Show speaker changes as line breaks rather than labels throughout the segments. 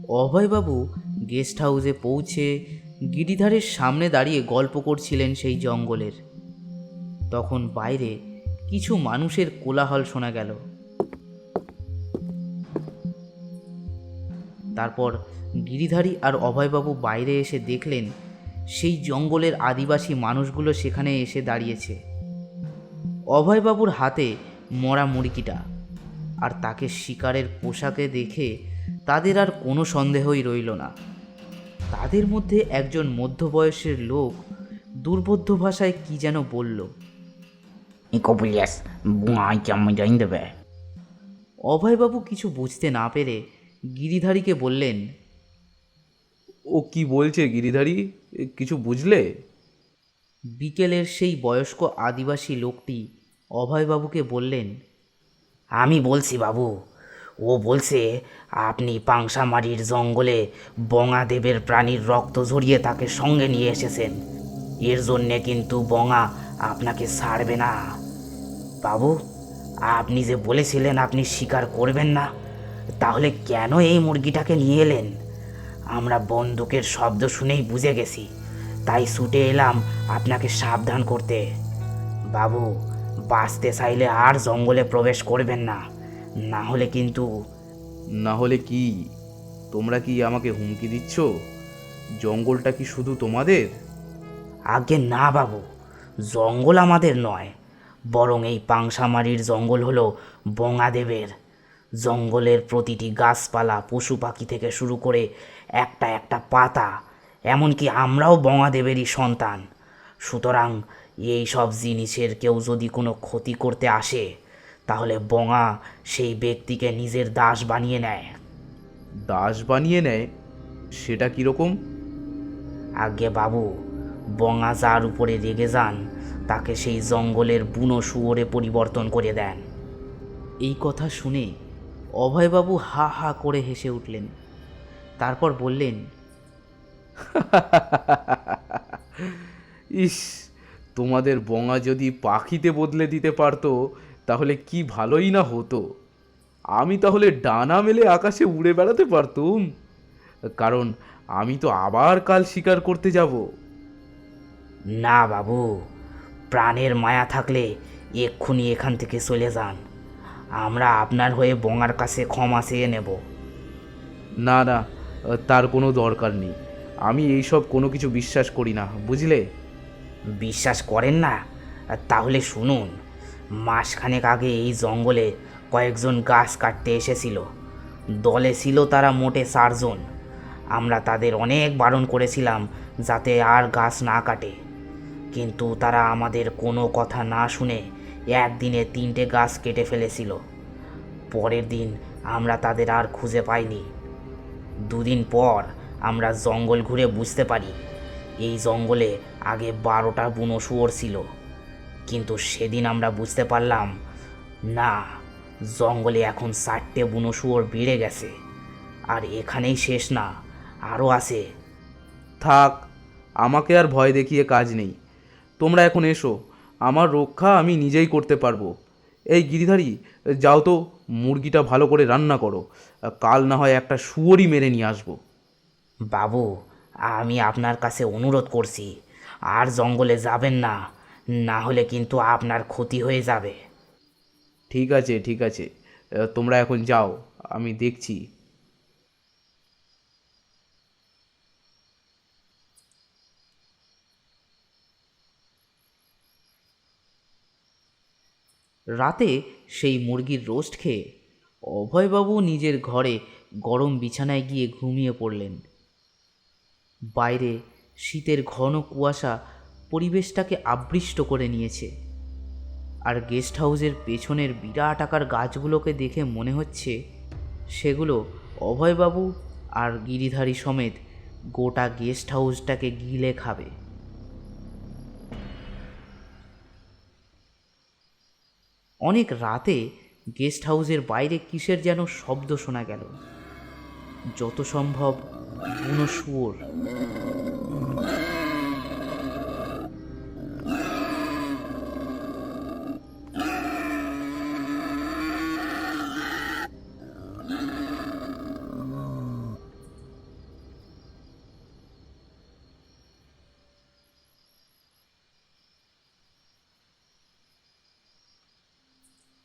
অভয়বাবু guest হাউসে পৌঁছে গিরিধারের সামনে দাঁড়িয়ে গল্প করছিলেন সেই জঙ্গলের। তখন বাইরে কিছু মানুষের কোলাহল শোনা গেল। তারপর গিরিধারী আর অভয়বাবু বাইরে এসে দেখলেন সেই জঙ্গলের আদিবাসী মানুষগুলো সেখানে এসে দাঁড়িয়েছে। অভয়বাবুর হাতে মরা মুরগিটা আর তাকে শিকারের পোশাকে দেখে তাদের আর কোনো সন্দেহই রইল না। তাদের মধ্যে একজন মধ্যবয়সের লোক দুর্বোধ্য ভাষায় কি যেন বলল। অভয়বাবু কিছু বুঝতে না পেরে গিরিধারীকে বললেন,
ও কি বলছে গিরিধারী, কিছু বুঝলে?
বিকেলের সেই বয়স্ক আদিবাসী লোকটি অভয়বাবুকে বললেন, আমি বলছি বাবু, ও বলছে আপনি পাংশামারির জঙ্গলে বঙাদেবের প্রাণীর রক্ত ঝরিয়ে তাকে সঙ্গে নিয়ে এসেছেন। এর জন্যে কিন্তু বঙা আপনাকে ছাড়বে না। বাবু, আপনি যে বলেছিলেন আপনি শিকার করবেন না, তাহলে কেন এই মুরগিটাকে নিয়ে এলেন? আমরা বন্দুকের শব্দ শুনেই বুঝে গেছি, তাই ছুটে এলাম আপনাকে সাবধান করতে। বাবু, বাঁচতে চাইলে আর জঙ্গলে প্রবেশ করবেন না, না হলে কিন্তু।
না হলে কি? তোমরা কি আমাকে হুমকি দিচ্ছ? জঙ্গলটা কি শুধু তোমাদের?
আগে না বাবু, জঙ্গল আমাদের নয়, বরং এই পাংশামারির জঙ্গল হলো বঙাদেবের। জঙ্গলের প্রতিটি গাছপালা, পশু পাখি থেকে শুরু করে একটা একটা পাতা, এমনকি আমরাও বঙাদেবেরই সন্তান। সুতরাং এই সব জিনিসের কেউ যদি কোনো ক্ষতি করতে আসে, তাহলে বঙা সেই ব্যক্তিকে নিজের দাস বানিয়ে নেয়।
দাস বানিয়ে নেয়? সেটা কীরকম?
আগে বাবু, বঙা যার উপরে রেগে যান তাকে সেই জঙ্গলের বুনো শুয়োরে পরিবর্তন করে দেন। এই কথা শুনে অভয়বাবু হা হা করে হেসে উঠলেন। তারপর বললেন,
ইস, তোমাদের বঙা যদি পাখিতে বদলে দিতে পারতো তাহলে কি ভালোই না হতো। আমি তাহলে ডানা মেলে আকাশে উড়ে বেড়াতে পারতুম, কারণ আমি তো আবার কাল শিকার করতে যাব।
না বাবু, প্রাণের মায়া থাকলে এক্ষুনি এখান থেকে চলে যান। আমরা আপনার হয়ে বঙার কাছে ক্ষমা চেয়ে নেব।
না না, তার কোনো দরকার নেই। আমি এইসব কোনো কিছু বিশ্বাস করি না, বুঝলে?
বিশ্বাস করেন না? তাহলে শুনুন, মাসখানেক আগে এই জঙ্গলে কয়েকজন গাছ কাটতে এসেছিল। দলে ছিল তারা মোটে 4 জন। আমরা তাদের অনেক বারণ করেছিলাম যাতে আর গাছ না কাটে, কিন্তু তারা আমাদের কোনো কথা না শুনে একদিনে 3টে গাছ কেটে ফেলেছিল। পরের দিন আমরা তাদের আর খুঁজে পাইনি। 2 দিন পর আমরা জঙ্গল ঘুরে বুঝতে পারি এই জঙ্গলে আগে 12টা বুনো শুয়োর ছিল। কিন্তু সেদিন আমরা বুঝতে পারলাম না, জঙ্গলে এখন 4টে বুনো শুয়োর বেড়ে গেছে। আর এখানেই শেষ না, আরও আছে।
থাক, আমাকে আর ভয় দেখিয়ে কাজ নেই। তোমরা এখন এসো, আমার রক্ষা আমি নিজেই করতে পারবো। এই গিরিধারী, যাও তো মুরগিটা ভালো করে রান্না করো। কাল না হয় একটা শুয়োরই মেরে নিয়ে আসবো।
বাবু, আমি আপনার কাছে অনুরোধ করছি, আর জঙ্গলে যাবেন না, না হলে কিন্তু আপনার ক্ষতি হয়ে যাবে।
ঠিক আছে ঠিক আছে, তোমরা এখন যাও, আমি দেখছি।
রাতে সেই মুরগির রোস্ট খেয়ে অভয়বাবু নিজের ঘরে গরম বিছানায় গিয়ে ঘুমিয়ে পড়লেন। বাইরে শীতের ঘন কুয়াশা পরিবেশটাকে আবৃষ্ট করে নিয়েছে, আর গেস্ট হাউসের পেছনের বিরাট আকার গাছগুলোকে দেখে মনে হচ্ছে সেগুলো অভয়বাবু আর গিরিধারী সমেত গোটা গেস্ট হাউসটাকে গিলে খাবে। অনেক রাতে গেস্ট হাউসের বাইরে কিসের যেন শব্দ শোনা গেল, যত সম্ভব বুনো শুয়োর।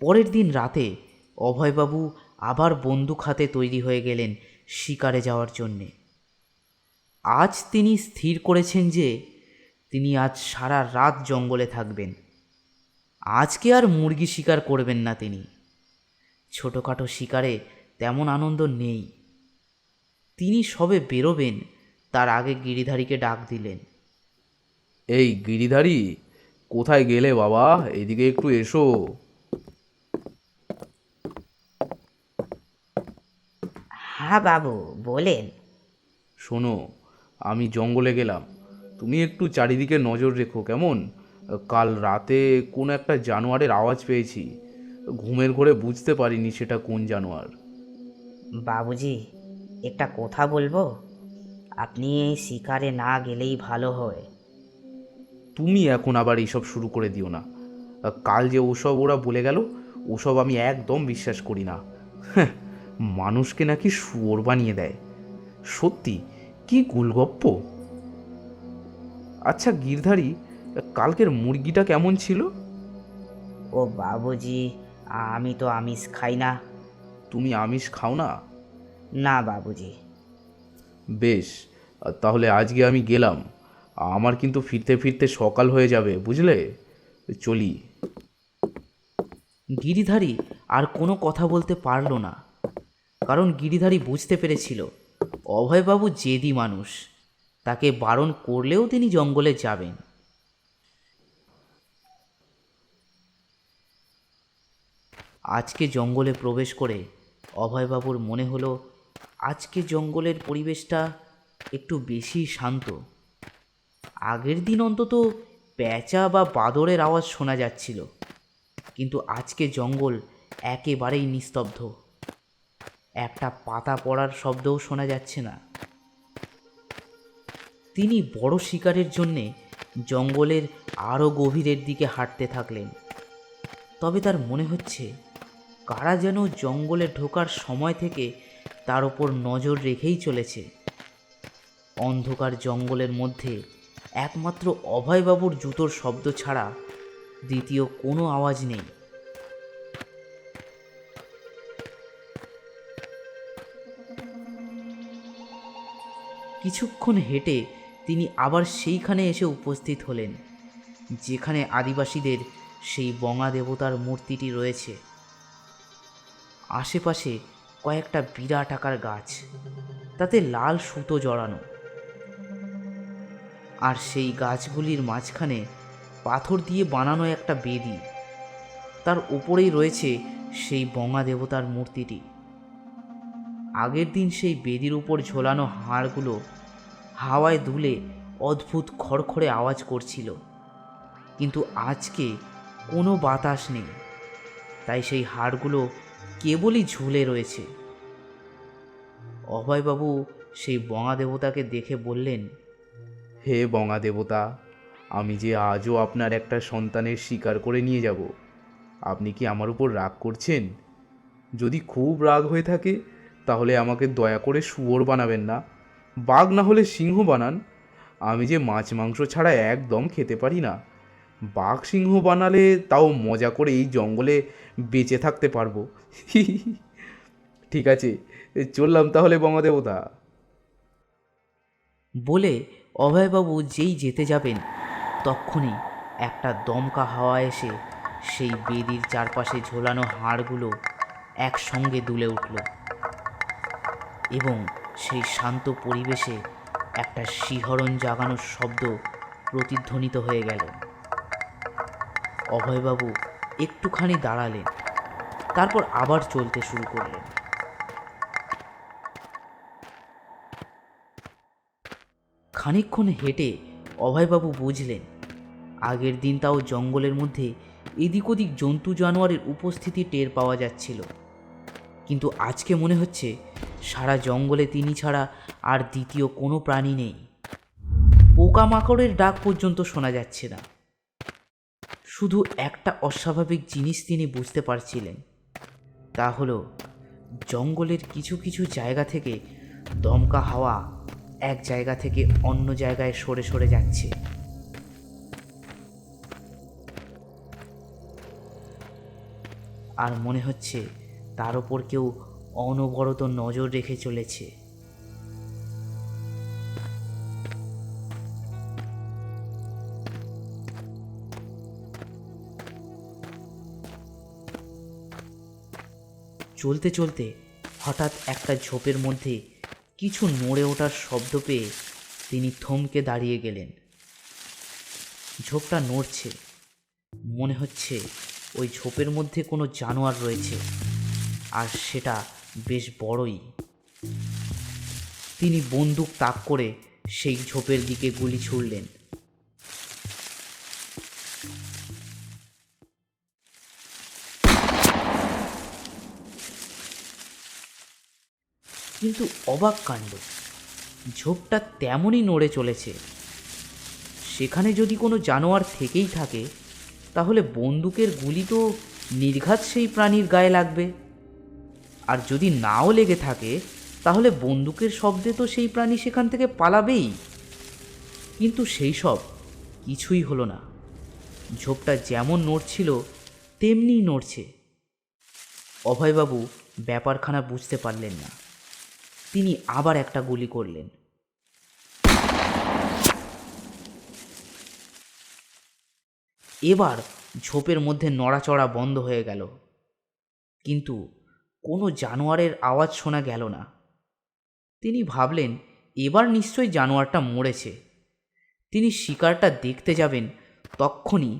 পরের দিন রাতে অভয়বাবু আবার বন্দুক হাতে তৈরি হয়ে গেলেন শিকারে যাওয়ার জন্যে। আজ তিনি স্থির করেছেন যে তিনি আজ সারা রাত জঙ্গলে থাকবেন। আজকে আর মুরগি শিকার করবেন না তিনি। ছোটোখাটো শিকারে তেমন আনন্দ নেই। তিনি সবে বেরোবেন তার আগে গিরিধারীকে ডাক দিলেন।
এই গিরিধারী, কোথায় গেলে বাবা? এদিকে একটু এসো।
হ্যাঁ বাবু, বলেন।
শোনো, আমি জঙ্গলে গেলাম, তুমি একটু চারিদিকে নজর রেখো কেমন? কাল রাতে কোনো একটা জানোয়ারের আওয়াজ পেয়েছি, ঘুমের ঘোরে বুঝতে পারিনি সেটা কোন জানোয়ার।
বাবুজি, একটা কথা বলবো? আপনি এই শিকারে না গেলেই ভালো হয়।
তুমি এখন আবার এইসব শুরু করে দিও না। কাল যে ওসব ওরা বলে গেল, ওসব আমি একদম বিশ্বাস করি না। হ্যাঁ, মানুষকে নাকি শুয়োর বানিয়ে দেয়। সত্যি কি গুলগপ্প। আচ্ছা গিরধারী, কালকের মুরগিটা কেমন ছিল?
ও বাবুজি, আমি তো আমিষ খাই না।
তুমি আমিষ খাও না?
না বাবুজি।
বেশ, তাহলে আজকে আমি গেলাম। আমার কিন্তু ফিরতে ফিরতে সকাল হয়ে যাবে, বুঝলে? চলি।
গিরিধারী আর কোনো কথা বলতে পারল না, কারণ গিরিধারী বুঝতে পেরেছিল অভয়বাবু জেদি মানুষ। তাকে বারণ করলেও তিনি জঙ্গলে যাবেন। আজকে জঙ্গলে প্রবেশ করে অভয়বাবুর মনে হলো আজকে জঙ্গলের পরিবেশটা একটু বেশি শান্ত। আগের দিন অন্তত প্যাঁচা বা বাদরের আওয়াজ শোনা যাচ্ছিল, কিন্তু আজকে জঙ্গল একেবারেই নিস্তব্ধ। একটা পাতা পড়ার শব্দও শোনা যাচ্ছে না। তিনি বড় শিকারের জন্যে জঙ্গলের আরও গভীরের দিকে হাঁটতে থাকলেন। তবে তার মনে হচ্ছে কারা যেন জঙ্গলে ঢোকার সময় থেকে তার ওপর নজর রেখেই চলেছে। অন্ধকার জঙ্গলের মধ্যে একমাত্র অভয়বাবুর জুতোর শব্দ ছাড়া দ্বিতীয় কোনো আওয়াজ নেই। কিছুক্ষণ হেঁটে তিনি আবার সেইখানে এসে উপস্থিত হলেন যেখানে আদিবাসীদের সেই বঙা দেবতার মূর্তিটি রয়েছে। আশেপাশে কয়েকটা বিরাট আকার গাছ, তাতে লাল সুতো জড়ানো, আর সেই গাছগুলির মাঝখানে পাথর দিয়ে বানানো একটা বেদি। তার উপরেই রয়েছে সেই বঙা দেবতার মূর্তিটি। আগের দিন সেই বেদির উপর ঝোলানো হাড়গুলো হাওয়ায় দুলে অদ্ভুত খড়খড়ে আওয়াজ করছিল, কিন্তু আজকে কোনো বাতাস নেই, তাই সেই হাড়গুলো কেবলই ঝুলে রয়েছে। অভয়বাবু সেই বঙা দেবতাকে দেখে বললেন,
হে বঙা দেবতা, আমি যে আজও আপনার একটা সন্তানের শিকার করে নিয়ে যাব, আপনি কি আমার উপর রাগ করছেন? যদি খুব রাগ হয়ে থাকে তাহলে আমাকে দয়া করে শুয়োর বানাবেন না, বাঘ না হলে সিংহ বানান। আমি যে মাছ মাংস ছাড়া একদম খেতে পারি না। বাঘ সিংহ বানালে তাও মজা করে এই জঙ্গলে বেঁচে থাকতে পারবো। ঠিক আছে, চললাম তাহলে বঙা দেবতা।
বলে অভয়বাবু যেই যেতে যাবেন তক্ষুনি একটা দমকা হাওয়া এসে সেই বেদির চারপাশে ঝোলানো হাড়গুলো একসঙ্গে দুলে উঠল এবং সেই শান্ত পরিবেশে একটা শিহরণ জাগানোর শব্দ প্রতিধ্বনিত হয়ে গেল। অভয়বাবু একটুখানি দাঁড়ালেন, তারপর আবার চলতে শুরু করলেন। খানিকক্ষণ হেঁটে অভয়বাবু বুঝলেন আগের দিন তাও জঙ্গলের মধ্যে এদিক ওদিক জন্তু জানোয়ারের উপস্থিতি টের পাওয়া যাচ্ছিল, কিন্তু আজকে মনে হচ্ছে সারা জঙ্গলে তিনি ছাড়া আর দ্বিতীয় কোনো প্রাণী নেই। পোকামাকড়ের ডাক পর্যন্ত শোনা যাচ্ছে না। শুধু একটা অস্বাভাবিক জিনিস তিনি বুঝতে পারছিলেন, তা হলো জঙ্গলের কিছু কিছু জায়গা থেকে দমকা হাওয়া এক জায়গা থেকে অন্য জায়গায় সরে সরে যাচ্ছে। আর মনে হচ্ছে তার ওপর কেউ অনবরত নজর রেখে চলেছে। চলতে চলতে হঠাৎ একটা ঝোপের মধ্যে কিছু নড়ে ওঠার শব্দ পেয়ে তিনি থমকে দাঁড়িয়ে গেলেন। ঝোপটা নড়ছে, মনে হচ্ছে ওই ঝোপের মধ্যে কোনো জানোয়ার রয়েছে, আর সেটা বেশ বড়ই। তিনি বন্দুক তাক করে সেই ঝোপের দিকে গুলি ছুড়লেন। কিন্তু অবাক কাণ্ড, ঝোপটা তেমনই নড়ে চলেছে। সেখানে যদি কোনো জানোয়ার থেকেই থাকে তাহলে বন্দুকের গুলি তো নির্ঘাত সেই প্রাণীর গায়ে লাগবে, আর যদি নাও লেগে থাকে তাহলে বন্দুকের শব্দে তো সেই প্রাণী সেখান থেকে পালাবেই। কিন্তু সেই সব কিছুই হলো না। ঝোপটা যেমন নড়ছিল তেমনিই নড়ছে। অভয়বাবু ব্যাপারখানা বুঝতে পারলেন না। তিনি আবার একটা গুলি করলেন। এবার ঝোপের মধ্যে নড়াচড়া বন্ধ হয়ে গেল, কিন্তু কোনো জানোয়ারের আওয়াজ শোনা গেল না। তিনি ভাবলেন এবার নিশ্চয়ই জানোয়ারটা মরেছে। তিনি শিকারটা দেখতে যাবেন, তক্ষুনি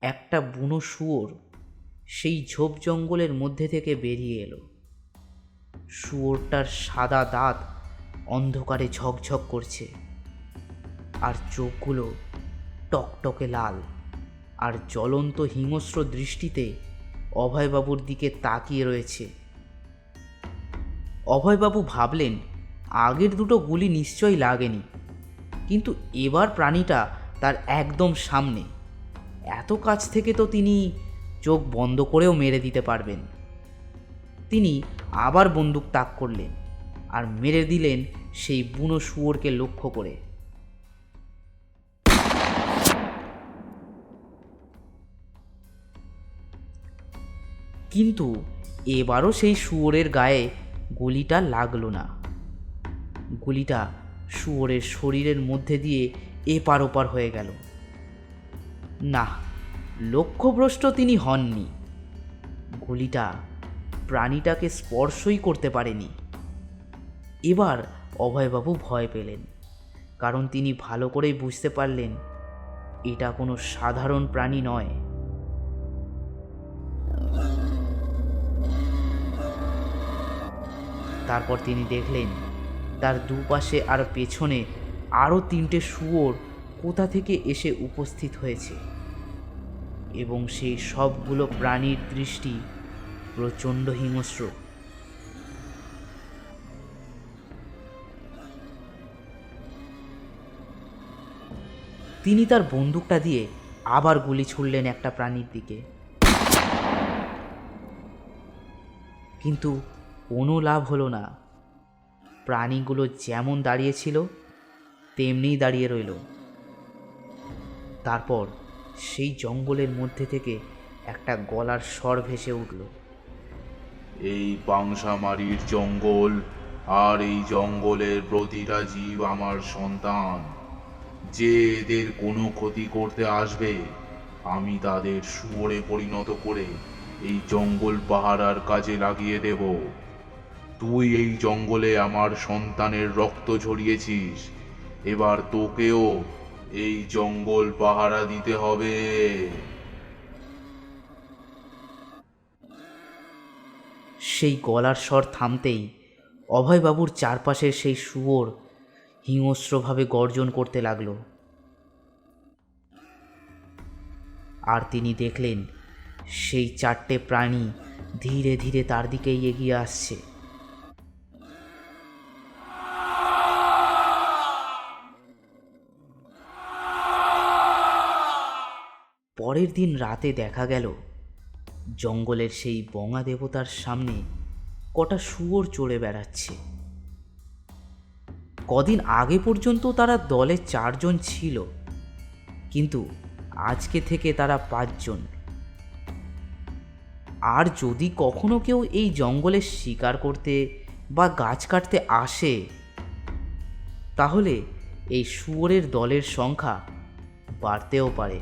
একটা বুনো শুয়োর সেই ঝোপ জঙ্গলের মধ্যে থেকে বেরিয়ে এলো। শুয়োরটার সাদা দাঁত অন্ধকারে ঝকঝক করছে, আর চোখগুলো টকটকে লাল, আর জ্বলন্ত হিংস্র দৃষ্টিতে অভয়বাবুর দিকে তাকিয়ে রয়েছে। অভয়বাবু ভাবলেন আগের দুটো গুলি নিশ্চয়ই লাগেনি, কিন্তু এবার প্রাণীটা তার একদম সামনে। এত কাছ থেকে তো তিনি চোখ বন্ধ করেও মেরে দিতে পারবেন। তিনি আবার বন্দুক তাক করলেন আর মেরে দিলেন সেই বুনো শুয়োরকে লক্ষ্য করে। কিন্তু এবারও সেই শুয়োরের গায়ে গুলিটা লাগলো না। গুলিটা শুয়োরের শরীরের মধ্যে দিয়ে এপার ওপার হয়ে গেল। না, লক্ষ্যভ্রষ্ট তিনি হননি। গুলিটা প্রাণীটাকে স্পর্শই করতে পারেনি। এবার অভয়বাবু ভয় পেলেন, কারণ তিনি ভালো করেই বুঝতে পারলেন এটা কোনো সাধারণ প্রাণী নয়। তারপর তিনি দেখলেন তার দুপাশে আর পেছনে আরও 3টে শুয়োর কোথা থেকে এসে উপস্থিত হয়েছে, এবং সেই সবগুলো প্রাণীর দৃষ্টি প্রচণ্ড হিংস্র। তিনি তার বন্দুকটা দিয়ে আবার গুলি ছুড়লেন একটা প্রাণীর দিকে, কিন্তু কোনো লাভ হলো না। প্রাণীগুলো যেমন দাঁড়িয়েছিল তেমনিই দাঁড়িয়ে রইল। তারপর সেই জঙ্গলের মধ্যে থেকে একটা গলার স্বর ভেসে উঠল।
এই পাংশামারির জঙ্গল আর এই জঙ্গলের প্রতিটা জীব আমার সন্তান। যে এদের কোনো ক্ষতি করতে আসবে আমি তাদের শুয়োরে পরিণত করে এই জঙ্গল পাহারার কাজে লাগিয়ে দেব। তুই এই জঙ্গলে আমার সন্তানের রক্ত ঝরিয়েছিস, এবার তোকেও এই জঙ্গল পাহারা দিতে হবে।
সেই গলার স্বর থামতেই অভয়বাবুর চারপাশের সেই শুয়োর হিংস্রভাবে গর্জন করতে লাগল, আর তিনি দেখলেন সেই 4টে প্রাণী ধীরে ধীরে তার দিকেই এগিয়ে আসছে। পরের দিন রাতে দেখা গেল জঙ্গলের সেই বঙা দেবতার সামনে কটা শুয়োর চড়ে বেড়াচ্ছে। কদিন আগে পর্যন্ত তারা দলে 4 জন ছিল, কিন্তু আজকে থেকে তারা 5 জন। আর যদি কখনো কেউ এই জঙ্গলে শিকার করতে বা গাছ কাটতে আসে, তাহলে এই শুয়োরের দলের সংখ্যা বাড়তেও পারে।